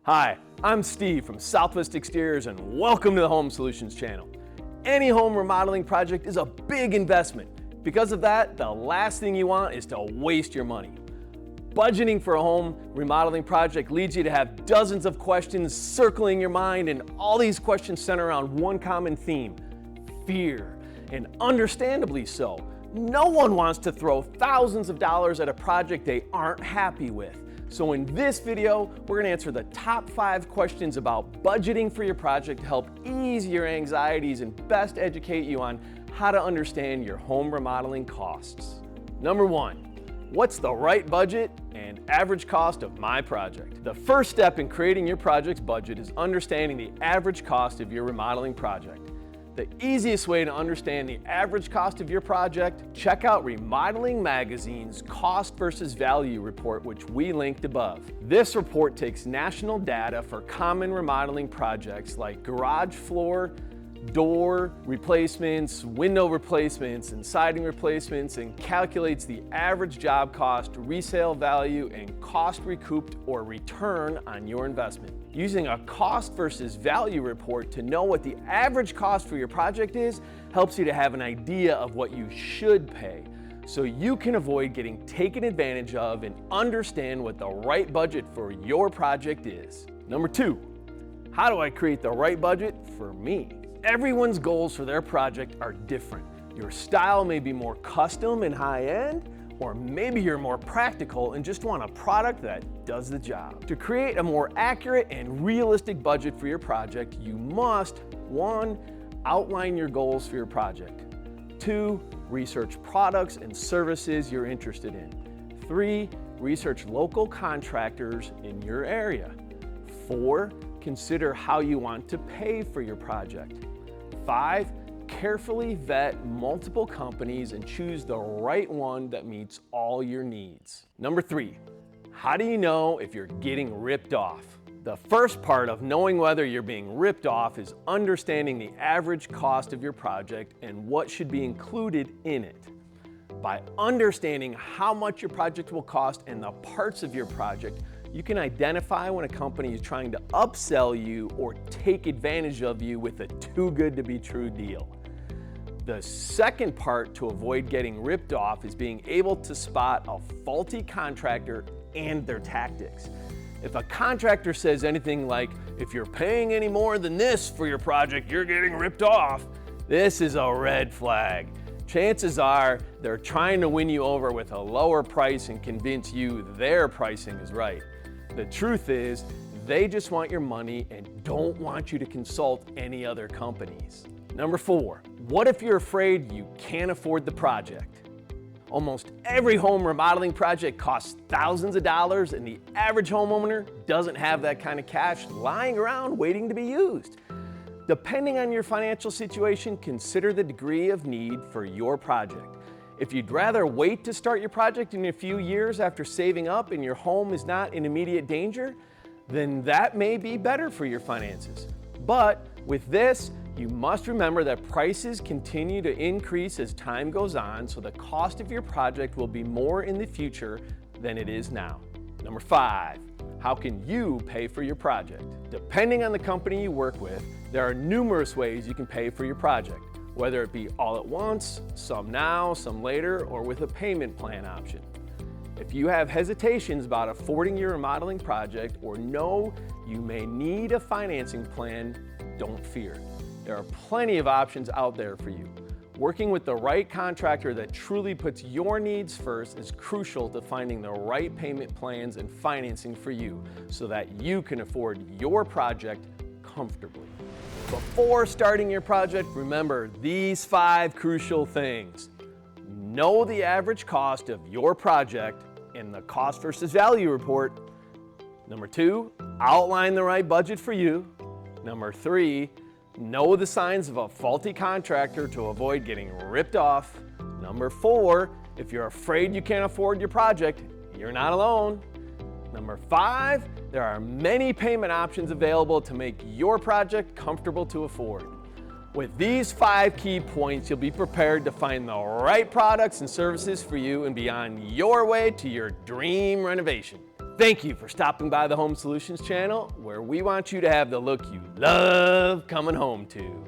Hi, I'm Steve from Southwest Exteriors and welcome to the Home Solutions channel. Any home remodeling project is a big investment. Because of that, the last thing you want is to waste your money. Budgeting for a home remodeling project leads you to have dozens of questions circling your mind, and all these questions center around one common theme: fear. And understandably so. No one wants to throw thousands of dollars at a project they aren't happy with. So in this video, we're going to answer the top 5 questions about budgeting for your project to help ease your anxieties and best educate you on how to understand your home remodeling costs. Number 1, what's the right budget and average cost of my project? The first step in creating your project's budget is understanding the average cost of your remodeling project. The easiest way to understand the average cost of your project, check out Remodeling Magazine's Cost versus Value report, which we linked above. This report takes national data for common remodeling projects like garage floor, door replacements, window replacements, and siding replacements, and calculates the average job cost, resale value, and cost recouped or return on your investment. Using a cost versus value report to know what the average cost for your project is helps you to have an idea of what you should pay, so you can avoid getting taken advantage of and understand what the right budget for your project is. Number 2, how do I create the right budget for me? Everyone's goals for their project are different. Your style may be more custom and high-end, or maybe you're more practical and just want a product that does the job. To create a more accurate and realistic budget for your project, you must 1, outline your goals for your project. 2, research products and services you're interested in. 3, research local contractors in your area. 4, consider how you want to pay for your project. 5, carefully vet multiple companies and choose the right one that meets all your needs. Number 3, how do you know if you're getting ripped off? The first part of knowing whether you're being ripped off is understanding the average cost of your project and what should be included in it. By understanding how much your project will cost and the parts of your project, you can identify when a company is trying to upsell you or take advantage of you with a too good to be true deal. The second part to avoid getting ripped off is being able to spot a faulty contractor and their tactics. If a contractor says anything like, "If you're paying any more than this for your project, you're getting ripped off," this is a red flag. Chances are they're trying to win you over with a lower price and convince you their pricing is right. The truth is, they just want your money and don't want you to consult any other companies. Number 4, what if you're afraid you can't afford the project? Almost every home remodeling project costs thousands of dollars, and the average homeowner doesn't have that kind of cash lying around waiting to be used. Depending on your financial situation, consider the degree of need for your project. If you'd rather wait to start your project in a few years after saving up and your home is not in immediate danger, then that may be better for your finances. But with this, you must remember that prices continue to increase as time goes on, so the cost of your project will be more in the future than it is now. Number 5, how can you pay for your project? Depending on the company you work with, there are numerous ways you can pay for your project, whether it be all at once, some now, some later, or with a payment plan option. If you have hesitations about affording your remodeling project or know you may need a financing plan, don't fear. There are plenty of options out there for you. Working with the right contractor that truly puts your needs first is crucial to finding the right payment plans and financing for you so that you can afford your project comfortably. Before starting your project, remember these 5 crucial things. Know the average cost of your project in the cost versus value report. Number 2, outline the right budget for you. Number 3, know the signs of a faulty contractor to avoid getting ripped off. Number 4, if you're afraid you can't afford your project, you're not alone. Number 5, there are many payment options available to make your project comfortable to afford. With these 5 key points, you'll be prepared to find the right products and services for you and be on your way to your dream renovation. Thank you for stopping by the Home Solutions channel, where we want you to have the look you love coming home to.